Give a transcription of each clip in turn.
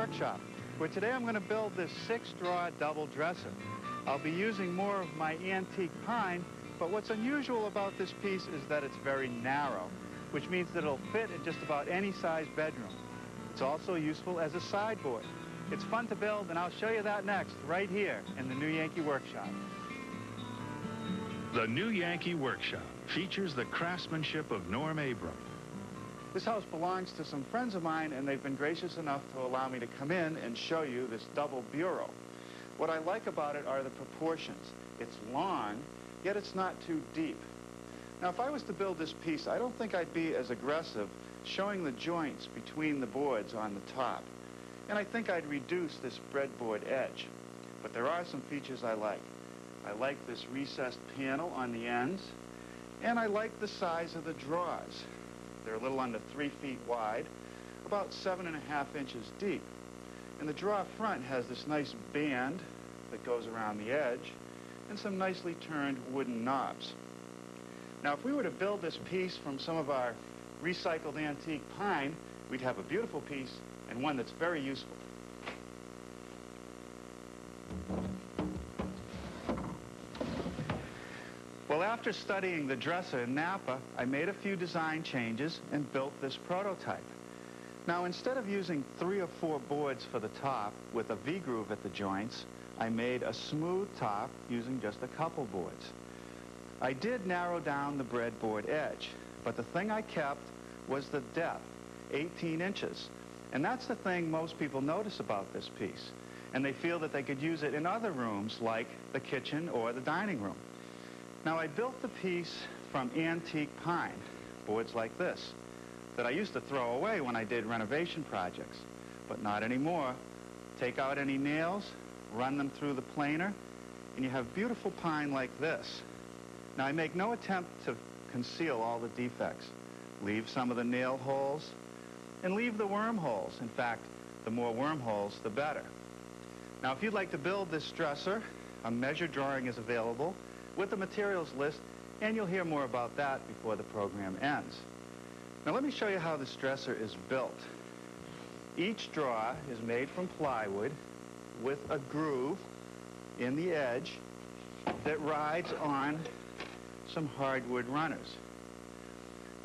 Workshop, where today I'm going to build this 6-drawer double dresser. I'll be using more of my antique pine, but what's unusual about this piece is that it's very narrow, which means that it'll fit in just about any size bedroom. It's also useful as a sideboard. It's fun to build, and I'll show you that next, right here in the new Yankee Workshop. The new Yankee Workshop features the craftsmanship of Norm Abram. This house belongs to some friends of mine, and they've been gracious enough to allow me to come in and show you this double bureau. What I like about it are the proportions. It's long, yet it's not too deep. Now, if I was to build this piece, I don't think I'd be as aggressive showing the joints between the boards on the top. And I think I'd reduce this breadboard edge. But there are some features I like. I like this recessed panel on the ends, and I like the size of the drawers. They're a little under 3 feet wide, about 7.5 inches deep. And the drawer front has this nice band that goes around the edge and some nicely turned wooden knobs. Now, if we were to build this piece from some of our recycled antique pine, we'd have a beautiful piece and one that's very useful. Well, after studying the dresser in Napa, I made a few design changes and built this prototype. Now, instead of using 3 or 4 boards for the top with a V-groove at the joints, I made a smooth top using just a couple boards. I did narrow down the breadboard edge, but the thing I kept was the depth, 18 inches. And that's the thing most people notice about this piece. And they feel that they could use it in other rooms like the kitchen or the dining room. Now, I built the piece from antique pine, boards like this, that I used to throw away when I did renovation projects, but not anymore. Take out any nails, run them through the planer, and you have beautiful pine like this. Now, I make no attempt to conceal all the defects. Leave some of the nail holes, and leave the wormholes. In fact, the more wormholes, the better. Now, if you'd like to build this dresser, a measure drawing is available with the materials list, and you'll hear more about that before the program ends. Now, let me show you how this dresser is built. Each drawer is made from plywood with a groove in the edge that rides on some hardwood runners.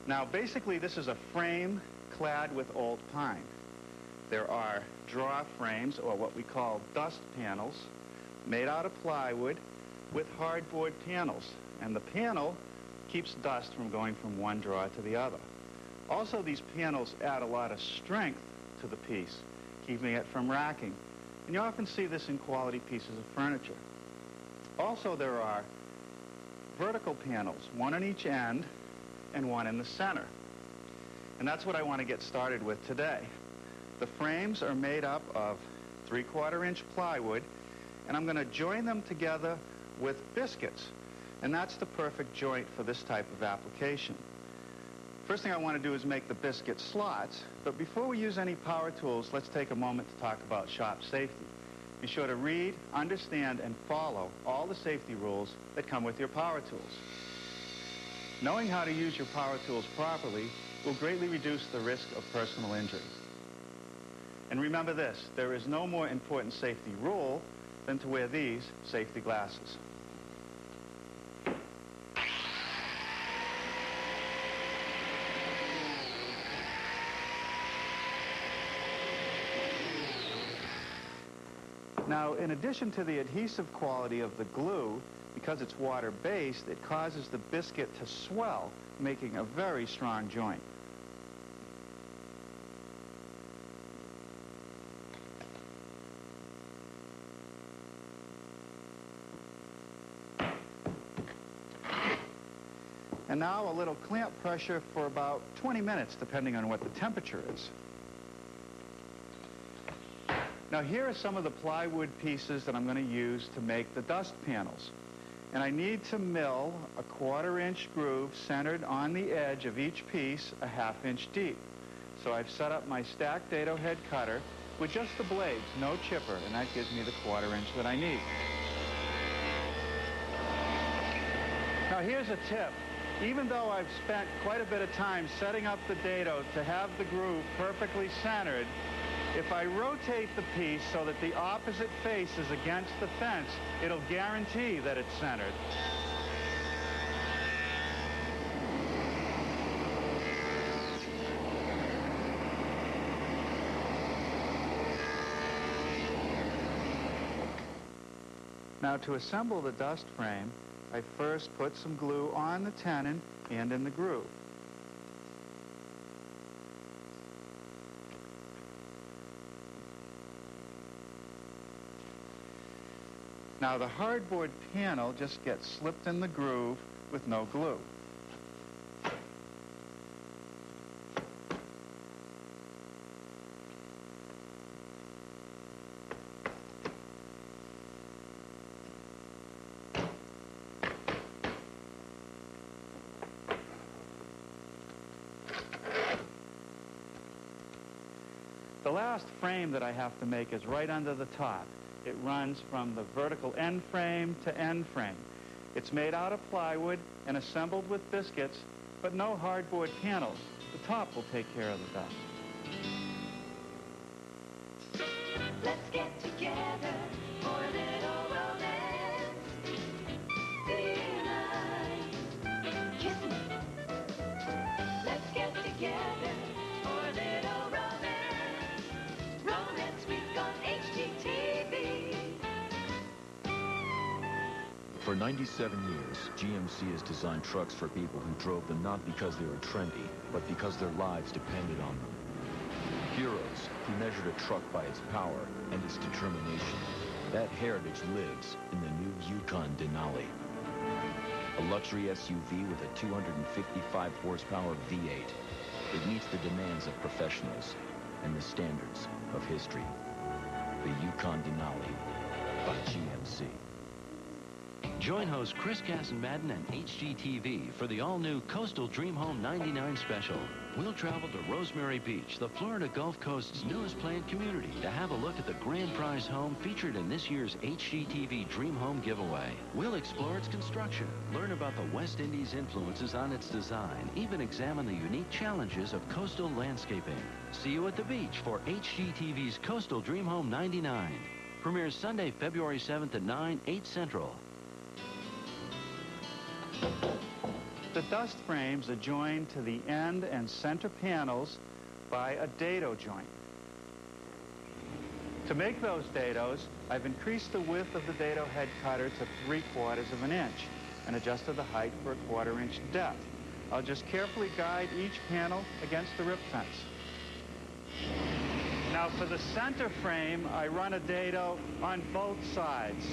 Now, basically, this is a frame clad with old pine. There are drawer frames, or what we call dust panels, made out of plywood with hardboard panels, and the panel keeps dust from going from one drawer to the other. Also, these panels add a lot of strength to the piece, keeping it from racking, and you often see this in quality pieces of furniture. Also, there are vertical panels, one on each end and one in the center, and that's what I want to get started with today. The frames are made up of 3/4 inch plywood, and I'm going to join them together with biscuits, and that's the perfect joint for this type of application. First thing I want to do is make the biscuit slots, but before we use any power tools, let's take a moment to talk about shop safety. Be sure to read, understand, and follow all the safety rules that come with your power tools. Knowing how to use your power tools properly will greatly reduce the risk of personal injury. And remember this, there is no more important safety rule than to wear these safety glasses. Now, in addition to the adhesive quality of the glue, because it's water-based, it causes the biscuit to swell, making a very strong joint. And now a little clamp pressure for about 20 minutes, depending on what the temperature is. Now, here are some of the plywood pieces that I'm going to use to make the dust panels. And I need to mill a 1/4 inch groove centered on the edge of each piece, a 1/2 inch deep. So I've set up my stacked dado head cutter with just the blades, no chipper, and that gives me the 1/4 inch that I need. Now, here's a tip. Even though I've spent quite a bit of time setting up the dado to have the groove perfectly centered, If I rotate the piece so that the opposite face is against the fence, it'll guarantee that it's centered. Now, to assemble the dust frame, I first put some glue on the tenon and in the groove. Now, the hardboard panel just gets slipped in the groove with no glue. The last frame that I have to make is right under the top. It runs from the vertical end frame to end frame. It's made out of plywood and assembled with biscuits, but no hardboard panels. The top will take care of the dust. Let's get together for a little romance. Feel nice. Kiss me. Let's get together for a little romance. Romance Week on HGTV. For 97 years, GMC has designed trucks for people who drove them not because they were trendy, but because their lives depended on them. Heroes who measured a truck by its power and its determination. That heritage lives in the new Yukon Denali. A luxury SUV with a 255 horsepower V8. It meets the demands of professionals and the standards of history. The Yukon Denali by GMC. Join host Chris Casson-Madden and HGTV for the all-new Coastal Dream Home 99 special. We'll travel to Rosemary Beach, the Florida Gulf Coast's newest planned community, to have a look at the grand prize home featured in this year's HGTV Dream Home giveaway. We'll explore its construction, learn about the West Indies' influences on its design, even examine the unique challenges of coastal landscaping. See you at the beach for HGTV's Coastal Dream Home 99. Premieres Sunday, February 7th at 9, 8 Central. The dust frames are joined to the end and center panels by a dado joint. To make those dados, I've increased the width of the dado head cutter to 3/4 of an inch and adjusted the height for a 1/4 inch depth. I'll just carefully guide each panel against the rip fence. Now for the center frame, I run a dado on both sides.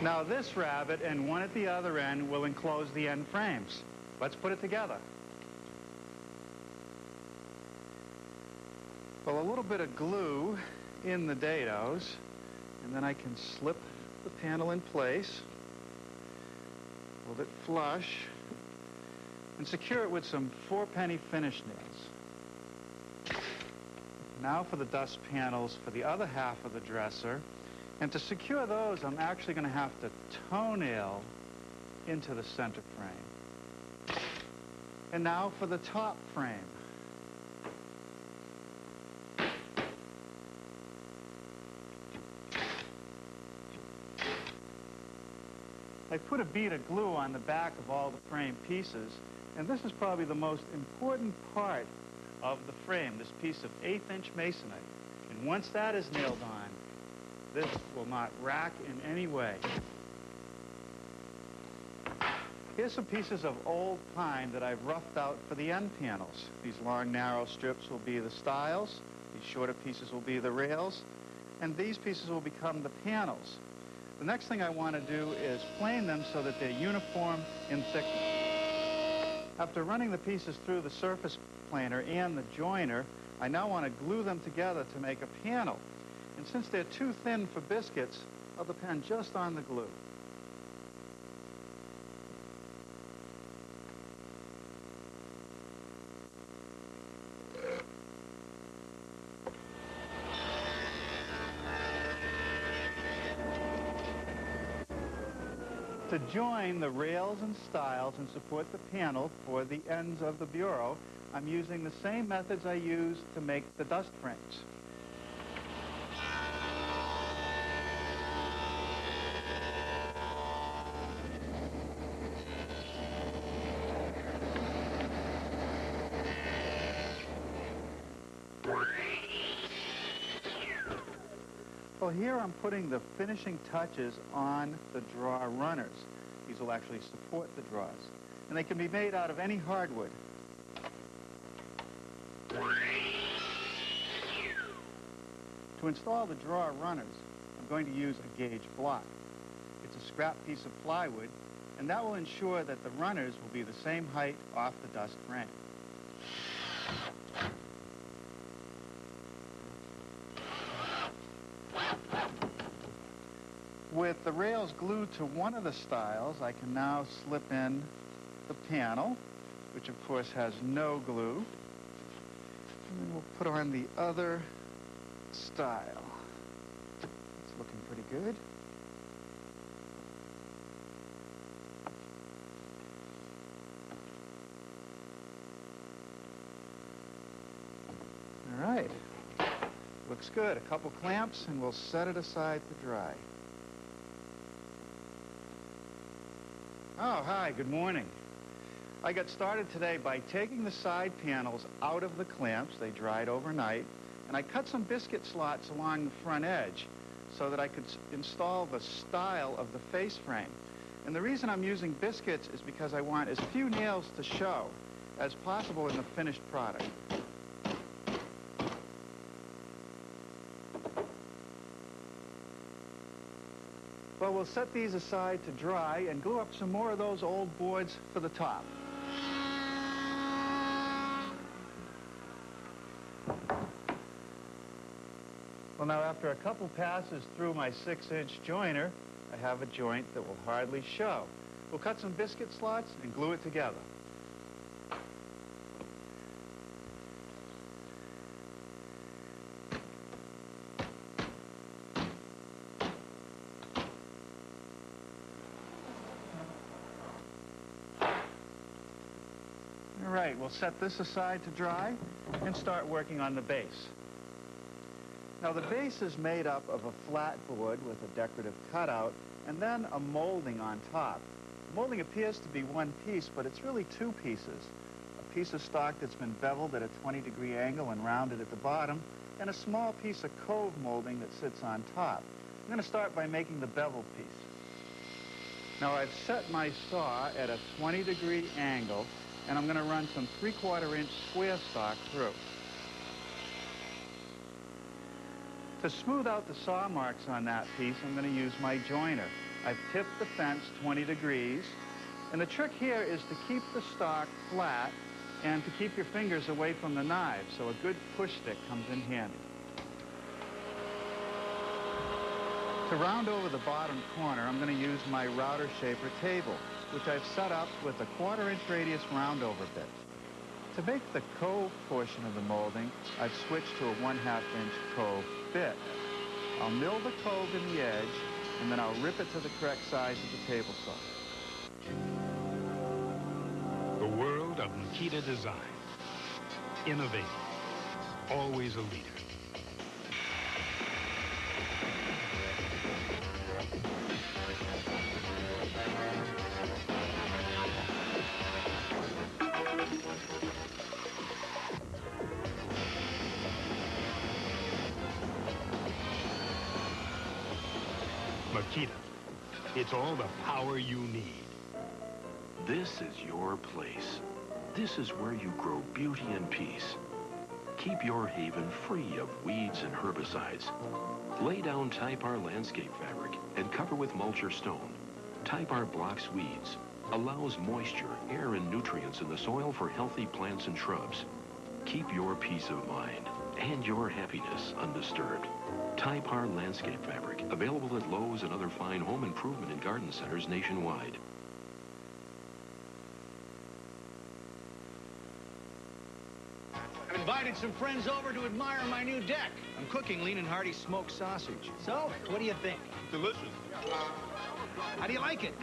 Now this rabbet and one at the other end will enclose the end frames. Let's put it together. Well, a little bit of glue in the dados, and then I can slip the panel in place, hold it flush, and secure it with some 4-penny finish nails. Now for the dust panels for the other half of the dresser. And to secure those, I'm actually going to have to toenail into the center frame. And now for the top frame. I put a bead of glue on the back of all the frame pieces, and this is probably the most important part of the frame, this piece of 1/8-inch masonite. And once that is nailed on, this will not rack in any way. Here's some pieces of old pine that I've roughed out for the end panels. These long, narrow strips will be the stiles. These shorter pieces will be the rails. And these pieces will become the panels. The next thing I want to do is plane them so that they're uniform in thickness. After running the pieces through the surface planer and the joiner, I now want to glue them together to make a panel. And since they're too thin for biscuits, I'll depend just on the glue. To join the rails and stiles and support the panel for the ends of the bureau, I'm using the same methods I used to make the dust frames. Well, here I'm putting the finishing touches on the drawer runners. These will actually support the drawers. And they can be made out of any hardwood. To install the drawer runners, I'm going to use a gauge block. It's a scrap piece of plywood, and that will ensure that the runners will be the same height off the dust frame. With the rails glued to one of the stiles, I can now slip in the panel, which of course has no glue. And then we'll put on the other stile. It's looking pretty good. All right. Looks good. A couple clamps, and we'll set it aside to dry. Oh, hi, good morning. I got started today by taking the side panels out of the clamps. They dried overnight. And I cut some biscuit slots along the front edge so that I could install the stile of the face frame. And the reason I'm using biscuits is because I want as few nails to show as possible in the finished product. Well, we'll set these aside to dry and glue up some more of those old boards for the top. Well, now after a couple passes through my 6-inch joiner, I have a joint that will hardly show. We'll cut some biscuit slots and glue it together. All right, we'll set this aside to dry and start working on the base. Now, the base is made up of a flat board with a decorative cutout and then a molding on top. The molding appears to be one piece, but it's really two pieces. A piece of stock that's been beveled at a 20-degree angle and rounded at the bottom, and a small piece of cove molding that sits on top. I'm going to start by making the beveled piece. Now, I've set my saw at a 20-degree angle, and I'm going to run some 3/4-inch square stock through. To smooth out the saw marks on that piece, I'm going to use my joiner. I've tipped the fence 20 degrees, and the trick here is to keep the stock flat and to keep your fingers away from the knives, so a good push stick comes in handy. To round over the bottom corner, I'm going to use my router shaper table, which I've set up with a 1/4-inch radius roundover bit. To make the cove portion of the molding, I've switched to a 1/2-inch cove bit. I'll mill the cove in the edge, and then I'll rip it to the correct size of the table saw. The world of Makita design. Innovative. Always a leader. Makita. It's all the power you need. This is your place. This is where you grow beauty and peace. Keep your haven free of weeds and herbicides. Lay down Typar landscape fabric and cover with mulch or stone. Typar blocks weeds, allows moisture, air, and nutrients in the soil for healthy plants and shrubs. Keep your peace of mind and your happiness undisturbed. Typar landscape fabric, available at Lowe's and other fine home improvement and garden centers nationwide. I'm inviting invited some friends over to admire my new deck. I'm cooking lean and hearty smoked sausage. So, what do you think? Delicious. How do you like it?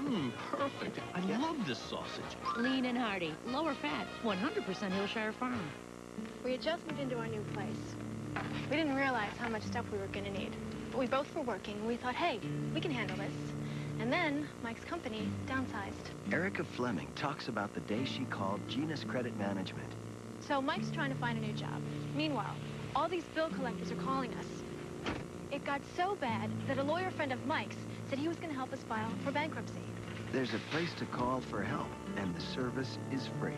Perfect. I love this sausage. Lean and hearty, lower fat, 100% Hillshire Farm. We had just moved into our new place. We didn't realize how much stuff we were going to need. But we both were working, and we thought, hey, we can handle this. And then Mike's company downsized. Erica Fleming talks about the day she called Genus Credit Management. So Mike's trying to find a new job. Meanwhile, all these bill collectors are calling us. It got so bad that a lawyer friend of Mike's said he was going to help us file for bankruptcy. There's a place to call for help, and the service is free.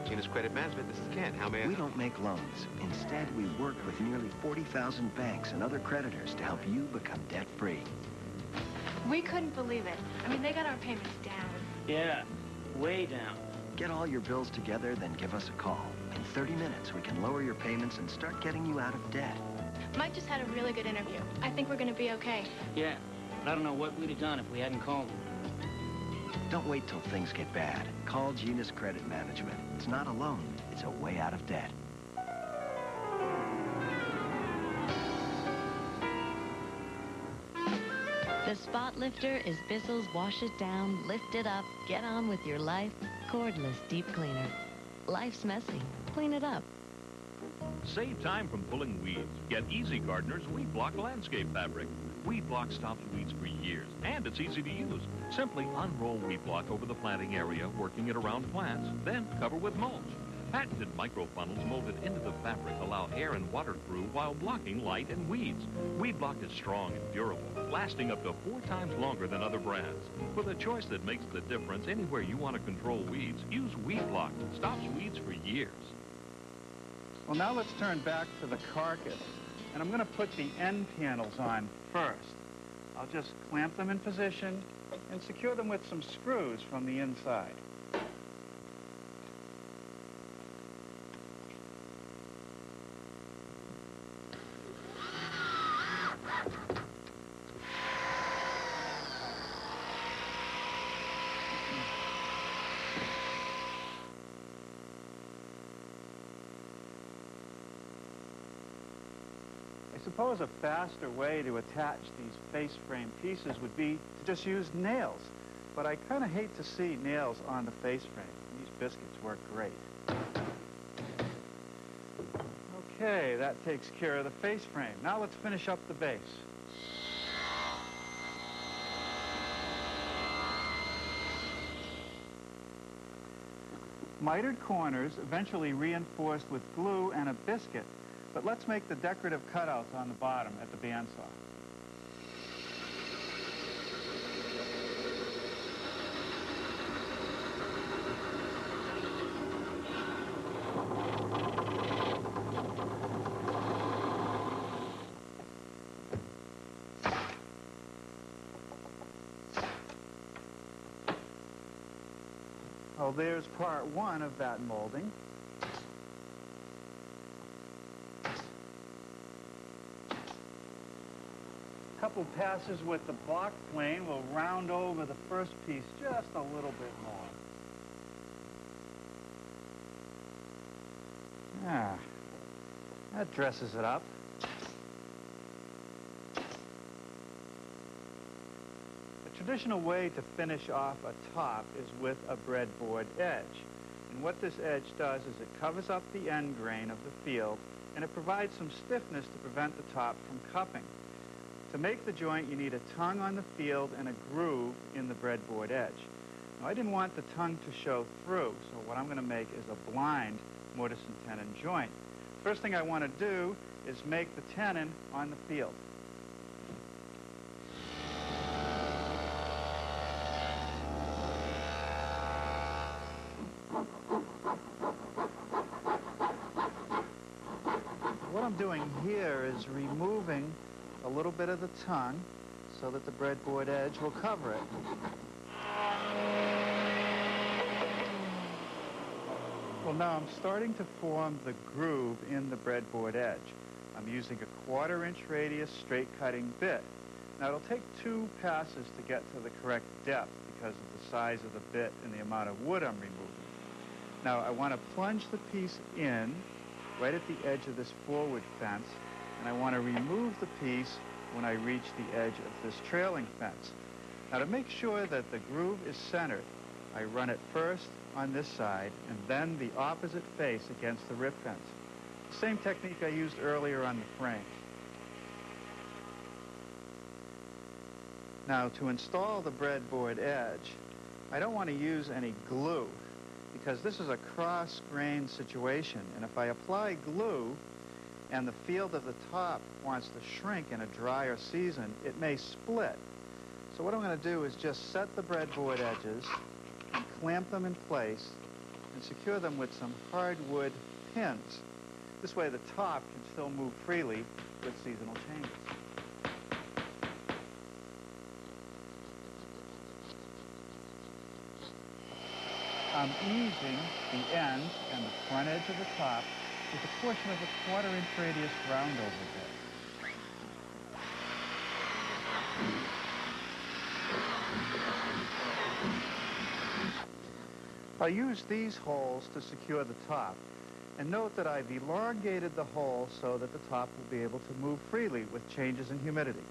Genus Credit Management, this is Ken. How may I We help? don't make loans. Instead, we work with nearly 40,000 banks and other creditors to help you become debt-free. We couldn't believe it. I mean, they got our payments down. Yeah, way down. Get all your bills together, then give us a call. In 30 minutes, we can lower your payments and start getting you out of debt. Mike just had a really good interview. I think we're going to be okay. Yeah, but I don't know what we'd have done if we hadn't called him. Don't wait till things get bad. Call Genus Credit Management. It's not a loan. It's a way out of debt. The Spot Lifter is Bissell's Wash It Down, Lift It Up, Get On With Your Life, cordless deep cleaner. Life's messy. Clean it up. Save time from pulling weeds. Get Easy Gardener's Weed Block Landscape Fabric. Weed Block stops weeds for years, and it's easy to use. Simply unroll Weed Block over the planting area, working it around plants, then cover with mulch. Patented microfunnels molded into the fabric allow air and water through while blocking light and weeds. Weed Block is strong and durable, lasting up to 4 times longer than other brands. For the choice that makes the difference anywhere you want to control weeds, use Weed Block. Stops weeds for years. Well, now let's turn back to the carcass. And I'm going to put the end panels on first. I'll just clamp them in position and secure them with some screws from the inside. I suppose a faster way to attach these face frame pieces would be to just use nails. But I kind of hate to see nails on the face frame. These biscuits work great. Okay, that takes care of the face frame. Now let's finish up the base. Mitered corners, eventually reinforced with glue and a biscuit. But let's make the decorative cutouts on the bottom at the bandsaw. Well, there's part 1 of that molding. Couple passes with the block plane will round over the first piece just a little bit more. Ah, that dresses it up. A traditional way to finish off a top is with a breadboard edge. And what this edge does is it covers up the end grain of the field, and it provides some stiffness to prevent the top from cupping. To make the joint, you need a tongue on the field and a groove in the breadboard edge. Now, I didn't want the tongue to show through, so what I'm going to make is a blind mortise and tenon joint. First thing I want to do is make the tenon on the field. What I'm doing here is removing a little bit of the tongue so that the breadboard edge will cover it. Well, now I'm starting to form the groove in the breadboard edge. I'm using a 1/4 inch radius straight cutting bit. Now it'll take 2 passes to get to the correct depth because of the size of the bit and the amount of wood I'm removing. Now I want to plunge the piece in right at the edge of this forward fence, and I want to remove the piece when I reach the edge of this trailing fence. Now, to make sure that the groove is centered, I run it first on this side and then the opposite face against the rip fence. The same technique I used earlier on the frame. Now, to install the breadboard edge, I don't want to use any glue because this is a cross-grain situation, and if I apply glue and the field of the top wants to shrink in a drier season, it may split. So what I'm going to do is just set the breadboard edges and clamp them in place and secure them with some hardwood pins. This way the top can still move freely with seasonal changes. I'm easing the end and the front edge of the top with a portion of a 1/4 inch radius round over bit. I use these holes to secure the top, and note that I've elongated the hole so that the top will be able to move freely with changes in humidity.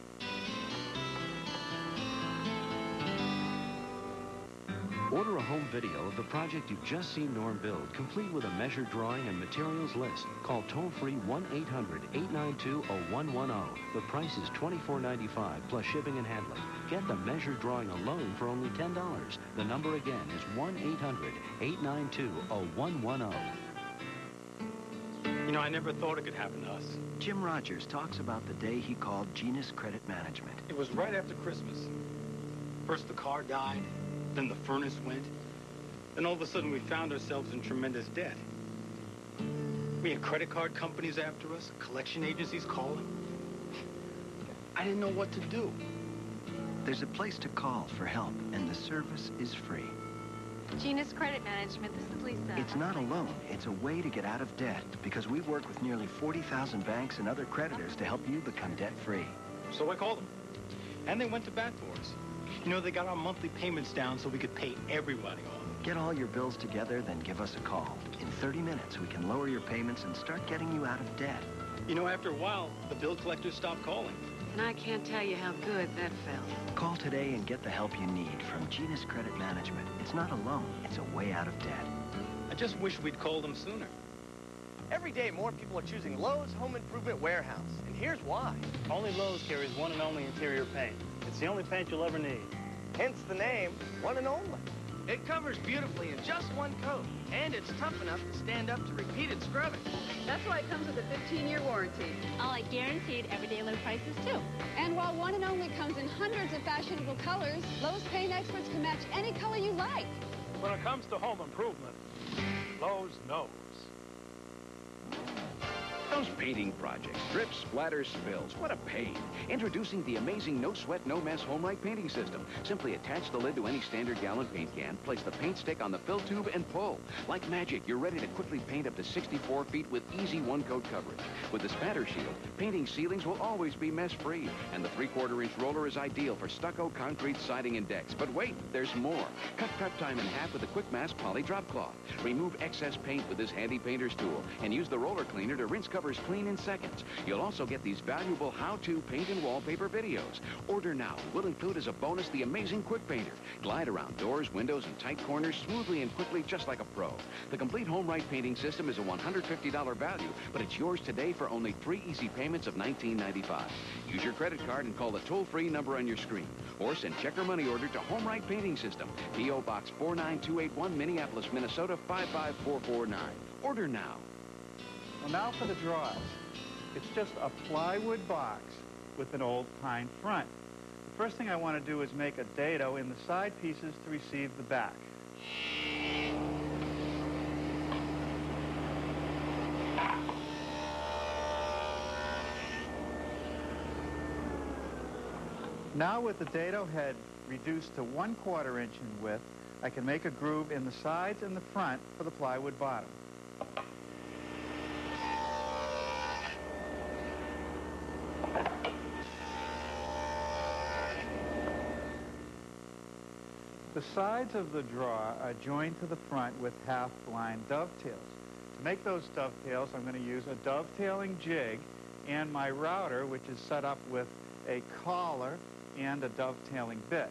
Order a home video of the project you've just seen Norm build, complete with a measure drawing and materials list. Call toll-free 1-800-892-0110. The price is $24.95 plus shipping and handling. Get the measure drawing alone for only $10. The number again is 1-800-892-0110. You know, I never thought it could happen to us. Jim Rogers talks about the day he called Genus Credit Management. It was right after Christmas. First the car died, then the furnace went. Then all of a sudden we found ourselves in tremendous debt. We had credit card companies after us, collection agencies calling. I didn't know what to do. There's a place to call for help, and the service is free. Genus Credit Management, this is Lisa. It's not a loan. It's a way to get out of debt, because we work with nearly 40,000 banks and other creditors to help you become debt-free. So I called them, and they went to bat for us. You know, they got our monthly payments down so we could pay everybody off. Get all your bills together, then give us a call. In 30 minutes, we can lower your payments and start getting you out of debt. You know, after a while, the bill collectors stopped calling. And I can't tell you how good that felt. Call today and get the help you need from Genus Credit Management. It's not a loan. It's a way out of debt. I just wish we'd called them sooner. Every day, more people are choosing Lowe's Home Improvement Warehouse. And here's why. Only Lowe's carries one and only interior paint. It's the only paint you'll ever need. Hence the name, one and only. It covers beautifully in just one coat, and it's tough enough to stand up to repeated scrubbing. That's why it comes with a 15-year warranty. All at guaranteed everyday low prices, too. And while one and only comes in hundreds of fashionable colors, Lowe's paint experts can match any color you like. When it comes to home improvement, Lowe's knows. Those painting projects, drips, splatters, spills, what a pain. Introducing the amazing no-sweat, no-mess Home-Right painting system. Simply attach the lid to any standard gallon paint can, place the paint stick on the fill tube, and pull. Like magic, you're ready to quickly paint up to 64 feet with easy one-coat coverage. With the spatter shield, painting ceilings will always be mess-free, and the 3/4 inch roller is ideal for stucco, concrete, siding, and decks. But wait, there's more. Cut prep time in half with a Quick Mask Poly Drop Cloth. Remove excess paint with this handy painter's tool, and use the roller cleaner to rinse covers clean in seconds. You'll also get these valuable how-to paint and wallpaper videos. Order now. We'll include as a bonus the amazing Quick Painter. Glide around doors, windows, and tight corners smoothly and quickly, just like a pro. The complete Home-Right painting system is a $150 value, but it's yours today for only 3 easy payments of $19.95. Use your credit card and call the toll-free number on your screen, or send check or money order to Home-Right Painting System, P.O. Box 49281, Minneapolis, Minnesota 55449. Order now. Well, now for the drawers. It's just a plywood box with an old pine front. The first thing I want to do is make a dado in the side pieces to receive the back. Now with the dado head reduced to 1/4 inch in width, I can make a groove in the sides and the front for the plywood bottom. The sides of the drawer are joined to the front with half-blind dovetails. To make those dovetails, I'm going to use a dovetailing jig and my router, which is set up with a collar and a dovetailing bit.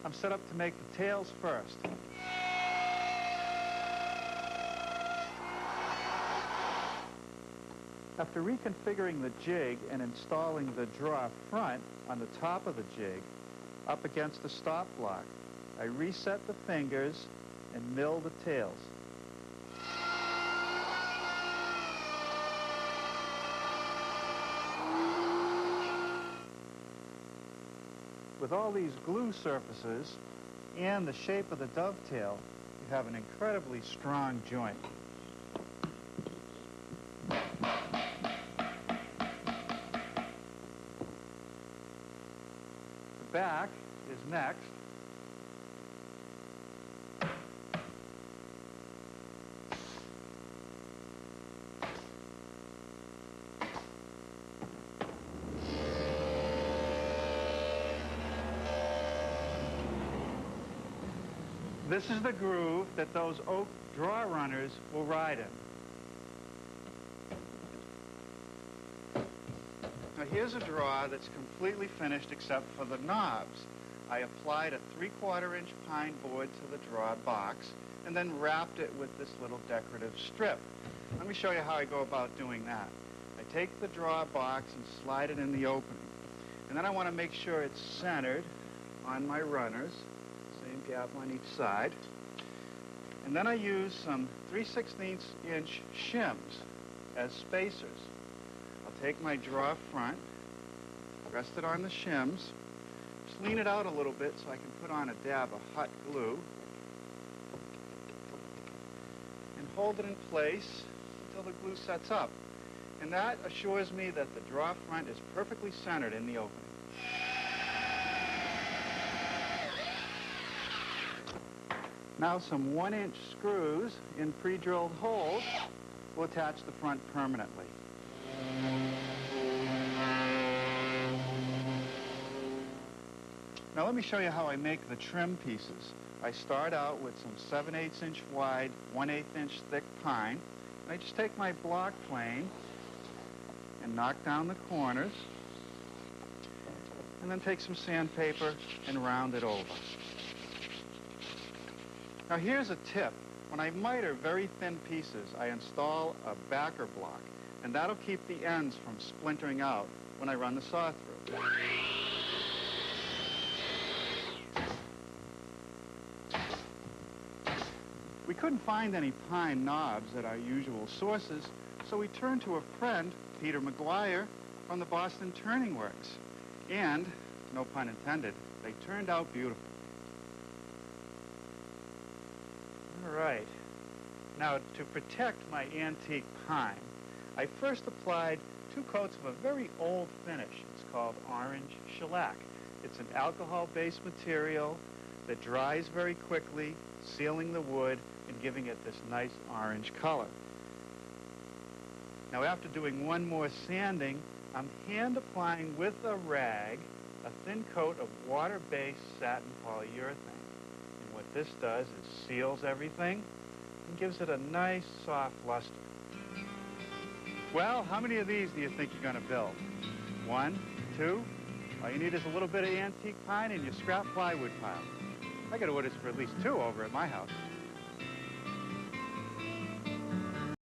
I'm set up to make the tails first. After reconfiguring the jig and installing the draw front on the top of the jig up against the stop block, I reset the fingers and mill the tails. With all these glue surfaces and the shape of the dovetail, you have an incredibly strong joint. The back is next. This is the groove that those oak draw runners will ride in. Now here's a draw that's completely finished except for the knobs. I applied a 3/4 inch pine board to the draw box and then wrapped it with this little decorative strip. Let me show you how I go about doing that. I take the draw box and slide it in the opening. And then I want to make sure it's centered on my runners. Same gap on each side. And then I use some 3/16 inch shims as spacers. I'll take my draw front, rest it on the shims, just lean it out a little bit so I can put on a dab of hot glue, and hold it in place until the glue sets up. And that assures me that the draw front is perfectly centered in the opening. Now some 1-inch screws in pre-drilled holes will attach the front permanently. Now let me show you how I make the trim pieces. I start out with some 7/8 inch wide, 1/8 inch thick pine. And I just take my block plane and knock down the corners, and then take some sandpaper and round it over. Now here's a tip. When I miter very thin pieces, I install a backer block, and that'll keep the ends from splintering out when I run the saw through. We couldn't find any pine knobs at our usual sources, so we turned to a friend, Peter McGuire, from the Boston Turning Works. And, no pun intended, they turned out beautiful. All right. Now, to protect my antique pine, I first applied 2 coats of a very old finish. It's called orange shellac. It's an alcohol-based material that dries very quickly, sealing the wood and giving it this nice orange color. Now, after doing one more sanding, I'm hand applying with a rag a thin coat of water-based satin polyurethane. And what this does is seals everything and gives it a nice, soft luster. Well, how many of these do you think you're going to build? 1, 2? All you need is a little bit of antique pine and your scrap plywood pile. I got orders for at least 2 over at my house.